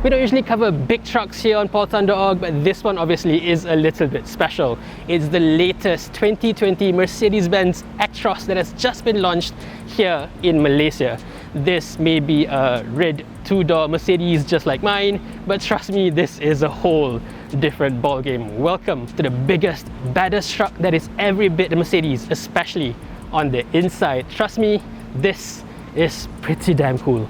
We don't usually cover big trucks here on paulton.org, but this one obviously is a little bit special. It's the latest 2020 Mercedes-Benz Actros that has just been launched here in Malaysia. This may be a red two-door Mercedes just like mine, but trust me, this is a whole different ballgame. Welcome to the biggest, baddest truck that is every bit a Mercedes, especially on the inside. Trust me, this is pretty damn cool.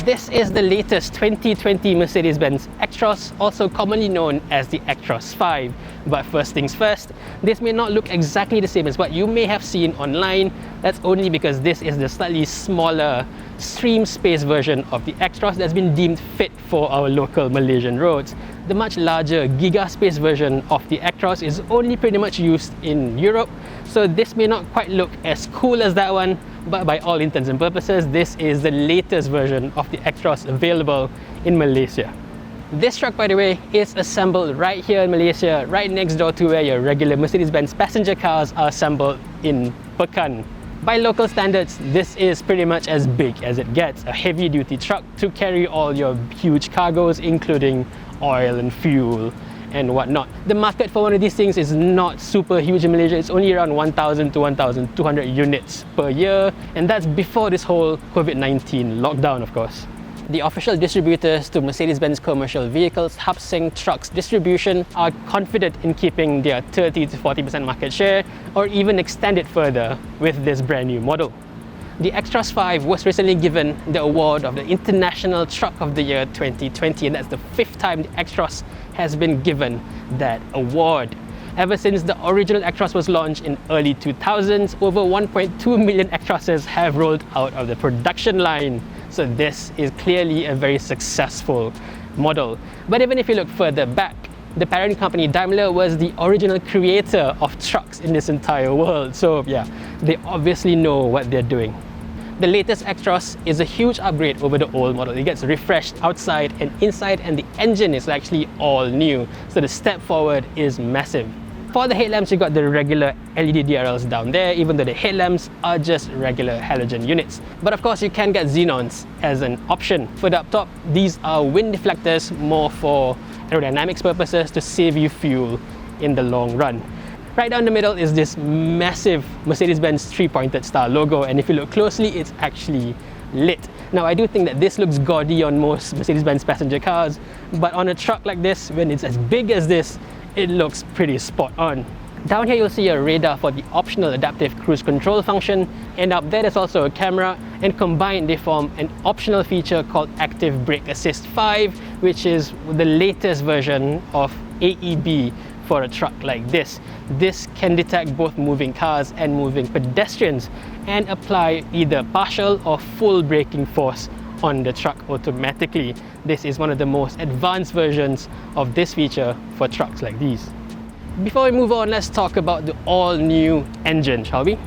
This is the latest 2020 Mercedes-Benz Actros, also commonly known as the Actros 5. But first things first, this may not look exactly the same as what you may have seen online. That's only because this is the slightly smaller stream space version of the Actros that's been deemed fit for our local Malaysian roads. The much larger Giga Space version of the Actros is only pretty much used in Europe, so this may not quite look as cool as that one, but by all intents and purposes, this is the latest version of the Actros available in Malaysia. This truck, by the way, is assembled right here in Malaysia, right next door to where your regular Mercedes-Benz passenger cars are assembled in Pekan. By local standards, this is pretty much as big as it gets, a heavy-duty truck to carry all your huge cargoes, including oil and fuel and whatnot. The market for one of these things is not super huge in Malaysia. It's only around 1,000 to 1,200 units per year, and that's before this whole COVID-19 lockdown, of course. The official distributors to Mercedes-Benz commercial vehicles, Hafriz Trucks Distribution, are confident in keeping their 30 to 40% market share, or even extend it further with this brand new model. The Actros 5 was recently given the award of the International Truck of the Year 2020, and that's the 5th time the Actros has been given that award. Ever since the original Actros was launched in early 2000s, over 1.2 million Actroses have rolled out of the production line. So this is clearly a very successful model. But even if you look further back, the parent company Daimler was the original creator of trucks in this entire world. So yeah, they obviously know what they're doing. The latest Actros is a huge upgrade over the old model. It gets refreshed outside and inside, and the engine is actually all new. So the step forward is massive. For the headlamps, you got the regular LED DRLs down there, even though the headlamps are just regular halogen units. But of course, you can get xenons as an option. Further up top, these are wind deflectors, more for aerodynamics purposes to save you fuel in the long run. Right down the middle is this massive Mercedes-Benz three-pointed star logo, and if you look closely, it's actually lit. Now, I do think that this looks gaudy on most Mercedes-Benz passenger cars, but on a truck like this, when it's as big as this, it looks pretty spot on. Down here, you'll see a radar for the optional adaptive cruise control function, and up there, there's also a camera, and combined, they form an optional feature called Active Brake Assist 5, which is the latest version of AEB for a truck like this. This can detect both moving cars and moving pedestrians and apply either partial or full braking force on the truck automatically. This is one of the most advanced versions of this feature for trucks like these. Before we move on, let's talk about the all-new engine, shall we?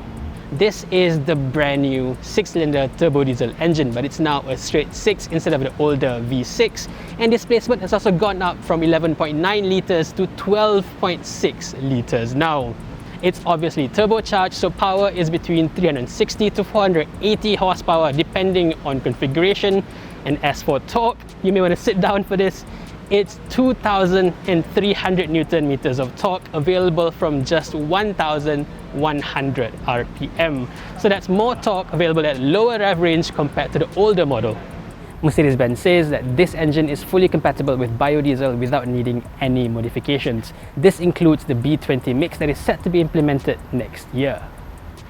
This is the brand new 6-cylinder turbodiesel engine, but it's now a straight 6 instead of the older V6, and displacement has also gone up from 11.9 litres to 12.6 litres now. It's obviously turbocharged, so power is between 360 to 480 horsepower depending on configuration. And as for torque, you may want to sit down for this. It's 2,300 Newton meters of torque available from just 1,100 RPM. So that's more torque available at lower rev range compared to the older model. Mercedes-Benz says that this engine is fully compatible with biodiesel without needing any modifications. This includes the B20 mix that is set to be implemented next year.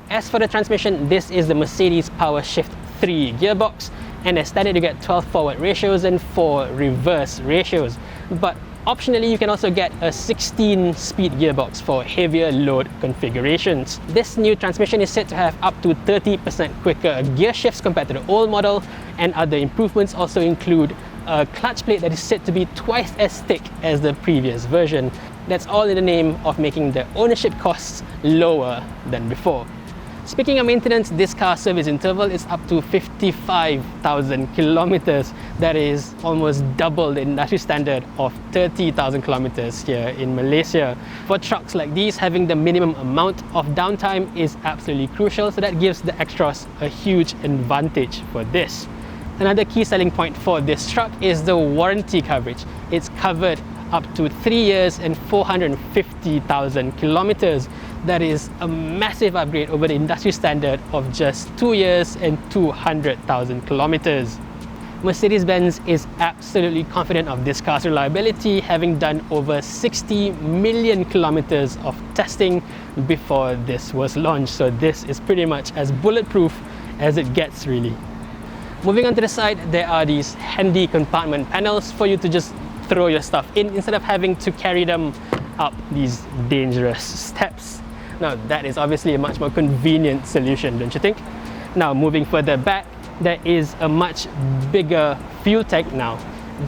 As for the transmission, this is the Mercedes Power Shift 3 gearbox, and as standard you get 12 forward ratios and 4 reverse ratios. But optionally, you can also get a 16-speed gearbox for heavier load configurations. This new transmission is said to have up to 30% quicker gear shifts compared to the old model, and other improvements also include a clutch plate that is said to be twice as thick as the previous version. That's all in the name of making the ownership costs lower than before. Speaking of maintenance, this car's service interval is up to 55,000 kilometers. That is almost double the industry standard of 30,000 kilometers here in Malaysia. For trucks like these, having the minimum amount of downtime is absolutely crucial, so that gives the Actros a huge advantage for this. Another key selling point for this truck is the warranty coverage. It's covered up to 3 years and 450,000 kilometers. That is a massive upgrade over the industry standard of just 2 years and 200,000 kilometers. Mercedes-Benz is absolutely confident of this car's reliability, having done over 60 million kilometers of testing before this was launched. So this is pretty much as bulletproof as it gets, really. Moving on to the side, there are these handy compartment panels for you to just throw your stuff in instead of having to carry them up these dangerous steps. Now that is obviously a much more convenient solution, don't you think? Now moving further back, there is a much bigger fuel tank now.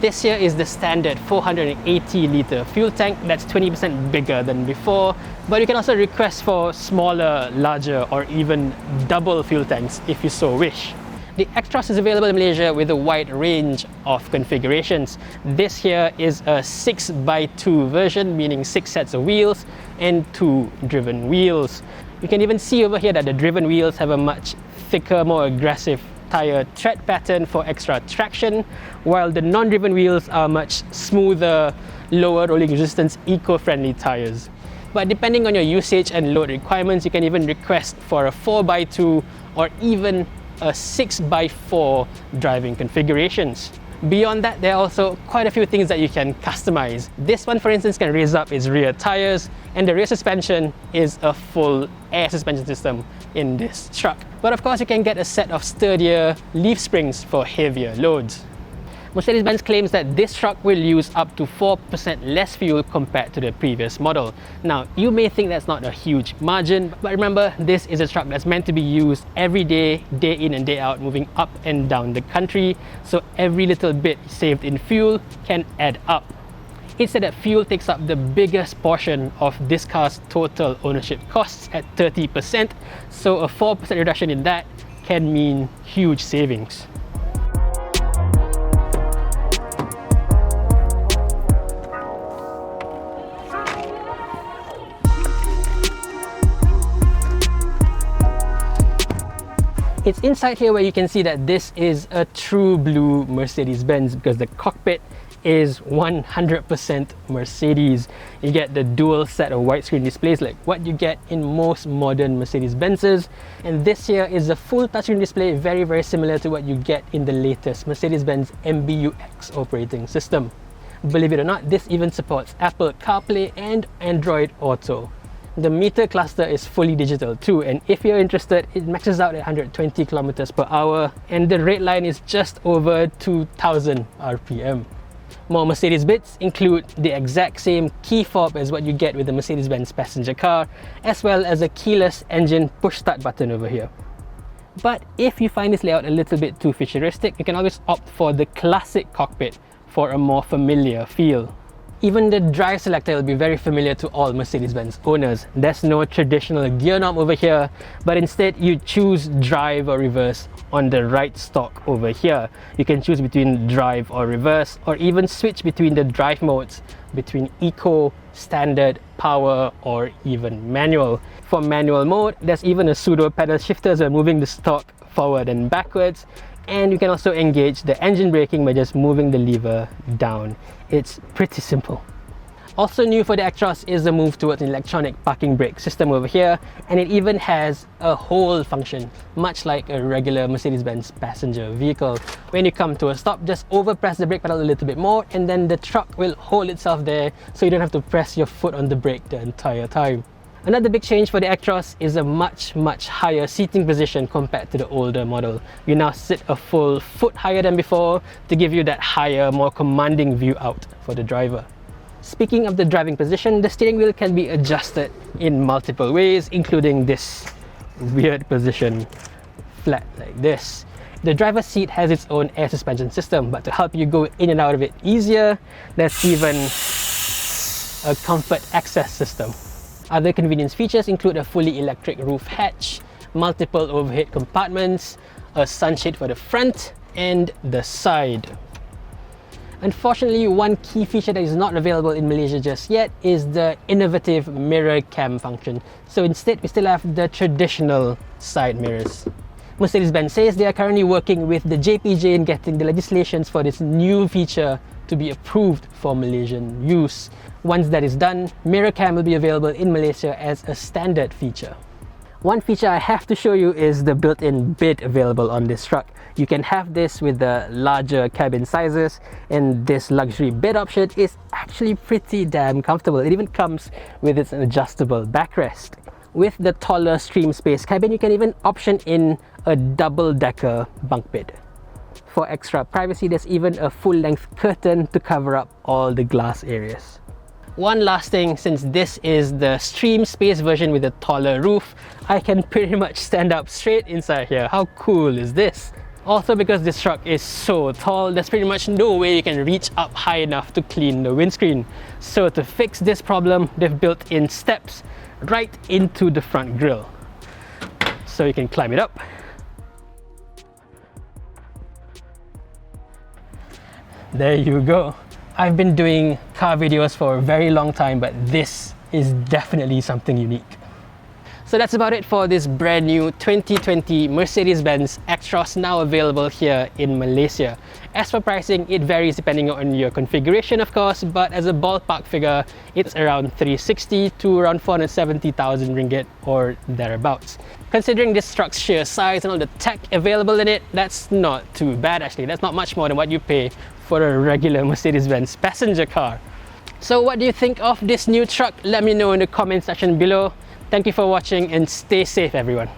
This here is the standard 480 litre fuel tank. That's 20% bigger than before, but you can also request for smaller, larger or even double fuel tanks if you so wish. The Actros is available in Malaysia with a wide range of configurations. This here is a 6x2 version, meaning 6 sets of wheels and 2 driven wheels. You can even see over here that the driven wheels have a much thicker, more aggressive tire tread pattern for extra traction, while the non-driven wheels are much smoother, lower rolling resistance, eco-friendly tires. But depending on your usage and load requirements, you can even request for a 4x2 or even a 6x4 driving configurations. Beyond that, there are also quite a few things that you can customize. This one, for instance, can raise up its rear tires, and the rear suspension is a full air suspension system in this truck. But of course, you can get a set of sturdier leaf springs for heavier loads. Mercedes-Benz claims that this truck will use up to 4% less fuel compared to the previous model. Now, you may think that's not a huge margin, but remember, this is a truck that's meant to be used every day, day in and day out, moving up and down the country, so every little bit saved in fuel can add up. It's said that fuel takes up the biggest portion of this car's total ownership costs at 30%, so a 4% reduction in that can mean huge savings. It's inside here where you can see that this is a true blue Mercedes-Benz because the cockpit is 100% Mercedes. You get the dual set of widescreen displays like what you get in most modern Mercedes-Benzes, and this here is a full touchscreen display, very similar to what you get in the latest Mercedes-Benz MBUX operating system. Believe it or not, this even supports Apple CarPlay and Android Auto. The meter cluster is fully digital too, and if you're interested, it maxes out at 120 kilometers per hour, and the rate line is just over 2000 RPM. More Mercedes bits include the exact same key fob as what you get with the Mercedes-Benz passenger car, as well as a keyless engine push start button over here. But if you find this layout a little bit too futuristic, you can always opt for the classic cockpit for a more familiar feel. Even the drive selector will be very familiar to all Mercedes-Benz owners. There's no traditional gear knob over here, but instead you choose drive or reverse on the right stalk over here. You can choose between drive or reverse, or even switch between the drive modes between eco, standard, power, or even manual. For manual mode, there's even a pseudo pedal shifter so moving the stalk forward and backwards. And you can also engage the engine braking by just moving the lever down. It's pretty simple. Also new for the Actros is the move towards an electronic parking brake system over here, and it even has a hold function, much like a regular Mercedes-Benz passenger vehicle. When you come to a stop, just overpress the brake pedal a little bit more, and then the truck will hold itself there, so you don't have to press your foot on the brake the entire time. Another big change for the Actros is a much higher seating position compared to the older model. You now sit a full foot higher than before to give you that higher, more commanding view out for the driver. Speaking of the driving position, the steering wheel can be adjusted in multiple ways, including this weird position, flat like this. The driver's seat has its own air suspension system, but to help you go in and out of it easier, there's even a comfort access system. Other convenience features include a fully electric roof hatch, multiple overhead compartments, a sunshade for the front and the side. Unfortunately, one key feature that is not available in Malaysia just yet is the innovative mirror cam function. So instead, we still have the traditional side mirrors. Mercedes-Benz says they are currently working with the JPJ in getting the legislations for this new feature to be approved for Malaysian use. Once that is done, mirror cam will be available in Malaysia as a standard feature. One feature I have to show you is the built-in bed available on this truck. You can have this with the larger cabin sizes, and this luxury bed option is actually pretty damn comfortable. It even comes with its adjustable backrest. With the taller stream space cabin, you can even option in a double-decker bunk bed. For extra privacy, there's even a full-length curtain to cover up all the glass areas. One last thing, since this is the stream space version with a taller roof, I can pretty much stand up straight inside here. How cool is this? Also, because this truck is so tall, there's pretty much no way you can reach up high enough to clean the windscreen. So to fix this problem, they've built in steps right into the front grille. So you can climb it up. There you go. I've been doing car videos for a very long time, but this is definitely something unique. So that's about it for this brand new 2020 Mercedes-Benz Actros, now available here in Malaysia. As for pricing, it varies depending on your configuration, of course, but as a ballpark figure, it's around 360 to around 470,000 ringgit or thereabouts. Considering this truck's sheer size and all the tech available in it, that's not too bad actually. That's not much more than what you pay for a regular Mercedes-Benz passenger car. So what do you think of this new truck? Let me know in the comment section below. Thank you for watching and stay safe, everyone.